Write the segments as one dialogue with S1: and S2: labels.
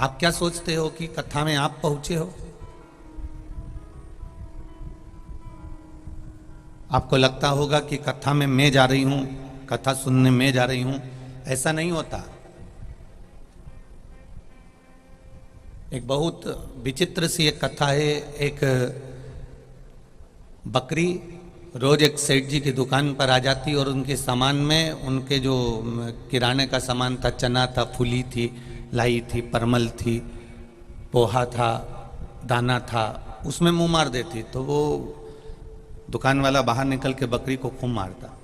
S1: आप क्या सोचते हो कि कथा में आप पहुंचे हो? आपको लगता होगा कि कथा में मैं जा रही हूं, कथा सुनने में जा रही हूं। ऐसा नहीं होता। एक बहुत विचित्र सी एक कथा है। एक बकरी रोज एक सेठ जी की दुकान पर आ जाती और उनके सामान में, उनके जो किराने का सामान था, चना था, फूली थी, लाई थी, परमल थी, पोहा था, दाना था, उसमें मुंह मार देती। तो वो दुकान वाला बाहर निकल के बकरी को खूब मारता।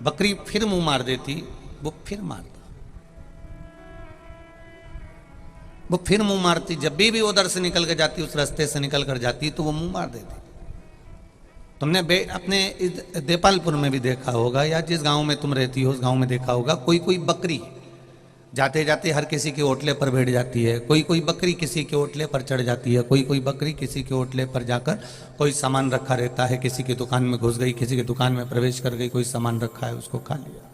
S1: बकरी फिर मुंह मार देती, वो फिर मारता, वो फिर मुंह मारती। जब भी उधर से निकल के जाती, उस रास्ते से निकल कर जाती, तो वो मुंह मार देती। तुमने अपने देपालपुर में भी देखा होगा, या जिस गांव में तुम रहती हो उस गांव में देखा होगा, कोई कोई बकरी जाते जाते हर किसी के ओटले पर बैठ जाती है, कोई कोई बकरी किसी के ओटले पर चढ़ जाती है, कोई कोई बकरी किसी के ओटले पर जाकर, कोई सामान रखा रहता है, किसी की दुकान में घुस गई, किसी की दुकान में प्रवेश कर गई, कोई सामान रखा है उसको खा लिया।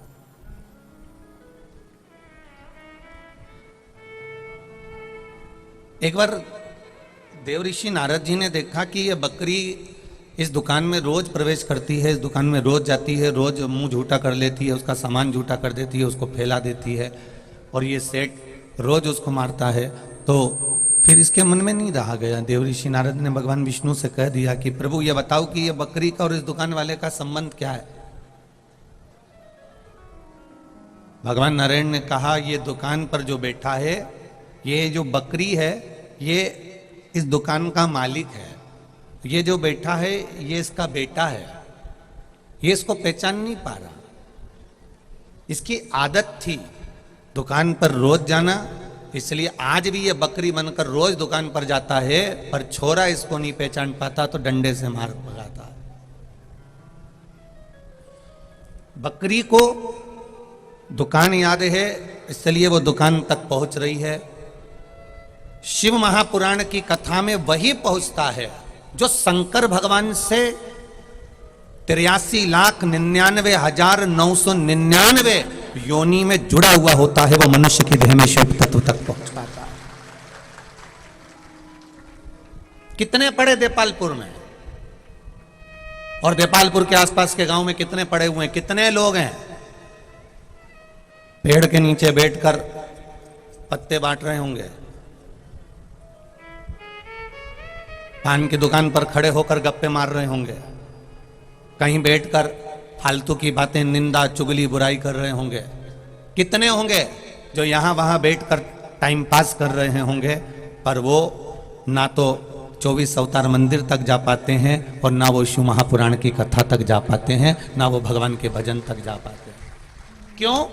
S1: एक बार देवऋषि नारद जी ने देखा कि ये बकरी इस दुकान में रोज प्रवेश करती है, इस दुकान में रोज जाती है, रोज मुंह झूठा कर लेती है, उसका सामान झूठा कर देती है, उसको फैला देती है, और ये सेठ रोज उसको मारता है। तो फिर इसके मन में नहीं रहा गया। देवऋषि नारद ने भगवान विष्णु से कह दिया कि प्रभु ये बताओ कि ये बकरी का और इस दुकान वाले का संबंध क्या है। भगवान नारायण ने कहा, ये दुकान पर जो बैठा है, ये जो बकरी है, ये इस दुकान का मालिक है। ये जो बैठा है, ये इसका बेटा है। ये इसको पहचान नहीं पा रहा। इसकी आदत थी दुकान पर रोज जाना, इसलिए आज भी ये बकरी बनकर रोज दुकान पर जाता है, पर छोरा इसको नहीं पहचान पाता तो डंडे से मार भगाता है। बकरी को दुकान याद है, इसलिए वो दुकान तक पहुंच रही है। शिव महापुराण की कथा में वही पहुंचता है जो शंकर भगवान से 83,99,999 योनि में जुड़ा हुआ होता है। वो मनुष्य की देह में शिव तत्व तक पहुंच पाता है। कितने पड़े देपालपुर में, और देपालपुर के आसपास के गांव में कितने पड़े हुए हैं, कितने लोग हैं पेड़ के नीचे बैठकर पत्ते बांट रहे होंगे, पान की दुकान पर खड़े होकर गप्पे मार रहे होंगे, कहीं बैठकर फालतू की बातें, निंदा, चुगली, बुराई कर रहे होंगे। कितने होंगे जो यहां वहां बैठकर टाइम पास कर रहे होंगे, पर वो ना तो 24 अवतार मंदिर तक जा पाते हैं, और ना वो शिव महापुराण की कथा तक जा पाते हैं, ना वो भगवान के भजन तक जा पाते हैं। क्यों?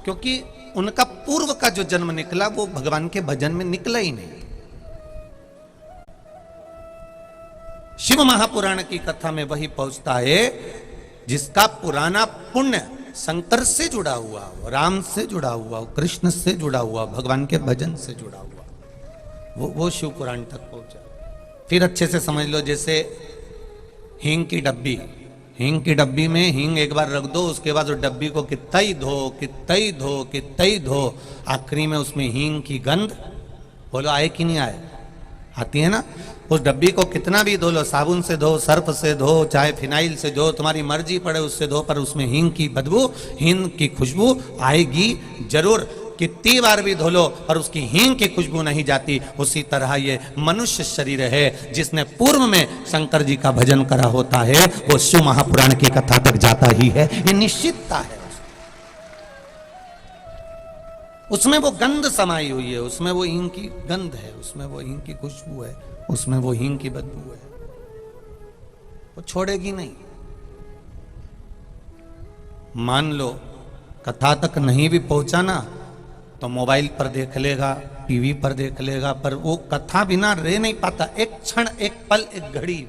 S1: क्योंकि उनका पूर्व का जो जन्म निकला वो भगवान के भजन में निकला ही नहीं। शिव महापुराण की कथा में वही पहुंचता है जिसका पुराना पुण्य शंकर से जुड़ा हुआ हो, राम से जुड़ा हुआ हो, कृष्ण से जुड़ा हुआ, भगवान के भजन से जुड़ा हुआ, वो शिव पुराण तक पहुंचा। फिर अच्छे से समझ लो, जैसे हींग की डब्बी, हींग की डब्बी में हींग एक बार रख दो, उसके बाद उस डब्बी को कितना ही धो, कितना ही धो, कितना ही धो, आखिरी में उसमें हींग की गंध, बोलो आए कि नहीं आए? आती है ना। उस डब्बी को कितना भी धो लो, साबुन से धो, सर्फ से धो, चाहे फिनाइल से धो, तुम्हारी मर्जी पड़े उससे धो, पर उसमें हींग की बदबू, हींग की खुशबू आएगी जरूर। कितनी बार भी धो लो और उसकी हींग की खुशबू नहीं जाती। उसी तरह ये मनुष्य शरीर है, जिसने पूर्व में शंकर जी का भजन करा होता है, वो शिव महापुराण की कथा तक जाता ही है। ये निश्चितता है। उसमें वो गंध समाई हुई है, उसमें वो हींग की गंध है, उसमें वो हींग की खुशबू है, उसमें वो हींग की बदबू है। वो छोड़ेगी नहीं। मान लो कथा तक नहीं भी पहुंचा ना, तो मोबाइल पर देख लेगा, टीवी पर देख लेगा, पर वो कथा बिना रह नहीं पाता। एक क्षण, एक पल, एक घड़ी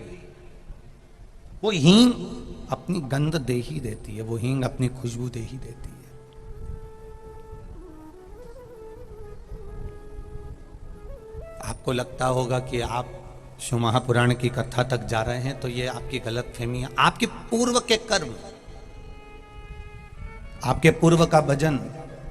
S1: वो हींग अपनी गंध दे ही देती है, वो हींग अपनी खुशबू दे ही देती है। आपको लगता होगा कि आप शिव महापुराण की कथा तक जा रहे हैं, तो ये आपकी गलत फहमी है। आपके पूर्व के कर्म, आपके पूर्व का भजन,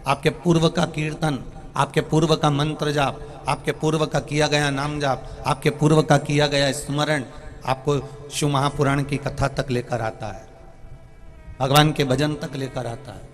S1: आपके पूर्व का कीर्तन, आपके पूर्व का मंत्र जाप, आपके पूर्व का किया गया नाम जाप, आपके पूर्व का किया गया स्मरण आपको शिव महापुराण की कथा तक लेकर आता है, भगवान के भजन तक लेकर आता है।